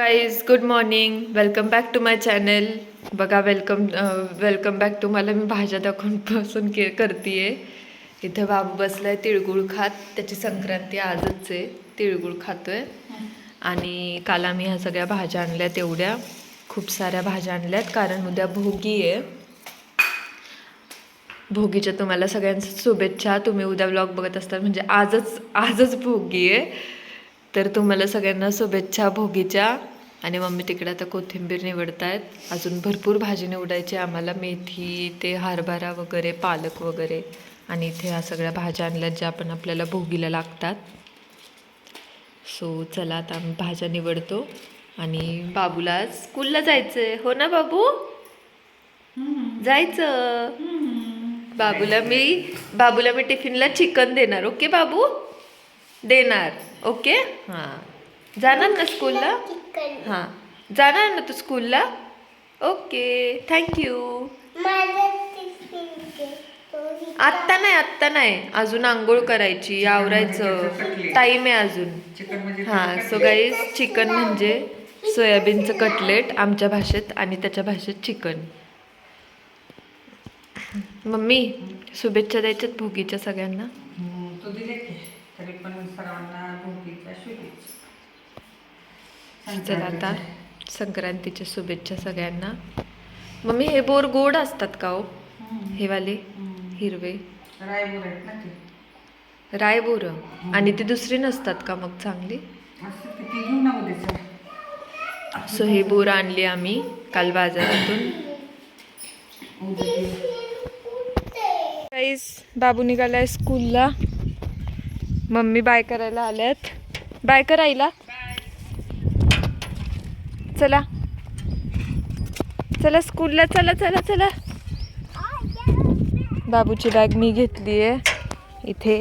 Guys good morning, welcome back to my channel. बघा welcome back. तुम्हाला मी भाज्या दाखवून करते. इथे बाबू बसलाय तिळगुळ खात. त्याची संक्रांती आजच आहे. तिळगुळ खातोय. आणि काल आम्ही ह्या सगळ्या भाज्या आणल्यात. एवढ्या खूप साऱ्या भाज्या आणल्यात कारण उद्या भोगी आहे. भोगीच्या तुम्हाला सगळ्यांच्या शुभेच्छा. तुम्ही उद्या व्लॉग बघत असता म्हणजे आजच भोगी आहे. तर तुम्हाला सगळ्यांना शुभेच्छा भोगीच्या. आणि मम्मी तिकडे आता कोथिंबीर निवडतायत. अजून भरपूर भाजी निवडायची आम्हाला. मेथी ते हरभरा वगैरे, पालक वगैरे. आणि इथे ह्या सगळ्या भाज्या आणल्यात ज्या पण आपल्याला भोगीला लागतात. सो चला आता आम्ही भाज्या निवडतो. आणि बाबूला स्कूलला जायचंय. हो ना बाबू? जायचं. बाबूला मी टिफिनला चिकन देणार. ओके बाबू? देणार. ओके. हां, जाणार ना स्कूलला? हां, जाणार ना तू स्कूलला? Okay, thank you. आत्ता नाही अजून आंघोळ करायची, आवरायचं, टाईम आहे अजून. हां, सो गाईज चिकन म्हणजे सोयाबीनचं कटलेट आमच्या भाषेत आणि त्याच्या भाषेत चिकन. मम्मी शुभेच्छा द्यायच्यात भोगीच्या सगळ्यांना. चला आता संक्रांतीच्या शुभेच्छा सगळ्यांना. मम्मी हे बोर गोड असतात का हो? हे वाले हिरवे रायबोर. आणि ती दुसरी नसतात का मग चांगली? सो हे बोर आणली आम्ही काल बाजारातून. बाबू निघालाय स्कूलला. मम्मी बाय करायला आल्यात. बाय करायला चला चला स्कूलला. चला चला चला. बाबूची बॅग मी घेतली आहे. इथे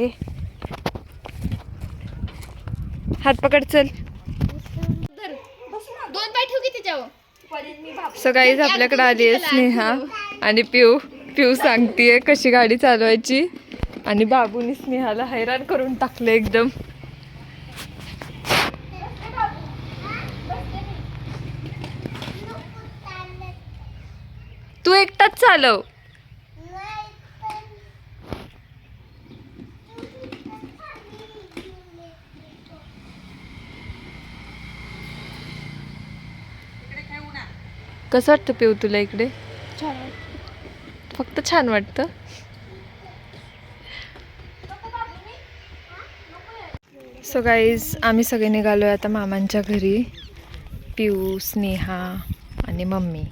हात पकड. चल. सो गाईज आपल्याकडे आली आहे स्नेहा आणि पिऊ सांगतीये कशी गाडी चालवायची. आणि बाबूनी स्नेहाला हैराण करून टाकले एकदम. तू एकटाच चालव. कसं वाटतं पिऊ तुला इकडे? फक्त छान वाटतं. सो गाईज आम्ही सगळे निघालोय आता मामांच्या घरी. पिऊ, स्नेहा आणि मम्मी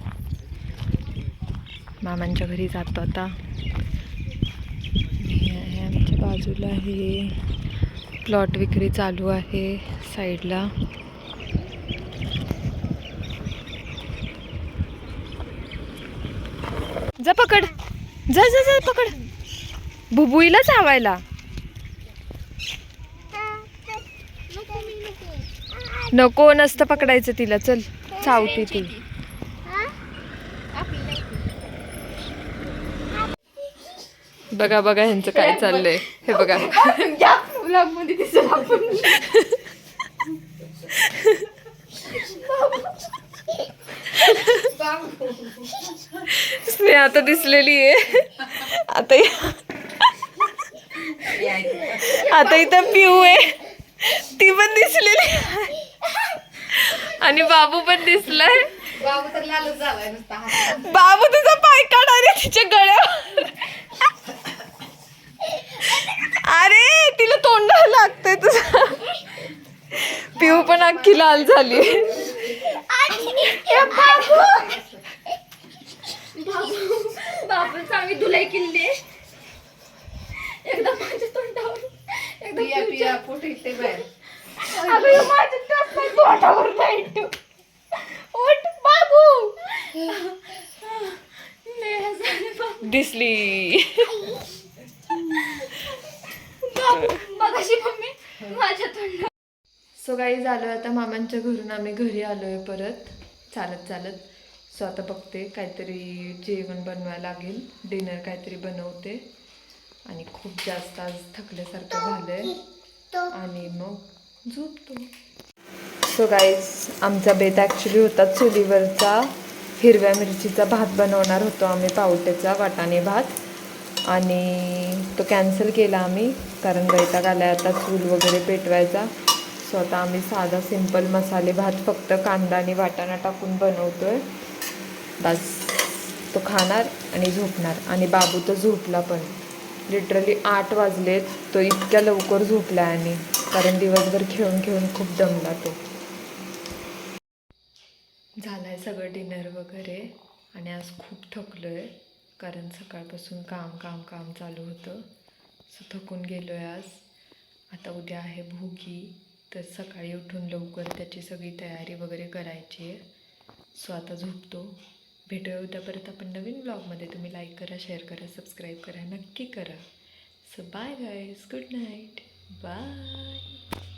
मामांच्या घरी जातो आता. हे आमच्या बाजूला आहे प्लॉट विक्री चालू आहे साईडला. जा पकड. जा जा जा पकड. बुबुईला चावायला नको. नसतं पकडायचं तिला. चल चावती ती. बघा बघा ह्यांचं काय चाललंय. हे बघा. स्नेहा आता दिसलेली आहे. आता इथं पिऊ आहे. ती पण दिसलेली आहे. आणि बाबू पण दिसलाय. बाबू तुझा पाय काढा रे तिच्या गळ्यावर. अरे तिला तोंडाला लागतंय तुझा. पिऊ पण अख्खी लाल झाली. बाबू चांगली धुलाई केली. एकदा माझ्या तोंडावर एकदा पोट इथे बाहेर. तोंडावर नाही. ओट बाबू दिसली. सो काही झालं आता मामांच्या घरून आम्ही घरी आलोय परत चालत चालत. सो आता बघते काहीतरी जेवण बनवायला लागेल. डिनर काहीतरी बनवते. आणि खूप जास्त आज थकल्यासारखं झालंय आणि मग झोपतो. सो गाईज आमचा बेत ॲक्च्युली होता चुलीवरचा हिरव्या मिरचीचा भात बनवणार होतो आम्ही, पावट्याचा वाटाणे भात, आणि तो कॅन्सल केला आम्ही कारण वैताग आला आता चूल वगैरे पेटवायचा. सो आता आम्ही साधा सिंपल मसाले भात फक्त कांदा आणि वाटाणा टाकून बनवतो आहे. बस तो खाणार आणि झोपणार. आणि बाबू तर झोपला पण, लिटरली 8 वाजलेत, तो इतक्या लवकर झोपला आणि कारण दिवसभर खेळून खेळून खूप दमला तो. झालं आहे सगळं डिनर वगैरे आणि आज खूप थकलो आहे कारण सकाळपासून काम काम काम चालू होतं. सो थकून गेलो आहे आज. आता उद्या आहे भोगी, तर सकाळी उठून लवकर त्याची सगळी तयारी वगैरे करायची आहे. सो आता झोपतो. भेटूया उद्या परत आपण नवीन ब्लॉगमध्ये. तुम्ही लाईक करा, शेअर करा, सबस्क्राईब करा, नक्की करा. So bye guys, good night, bye.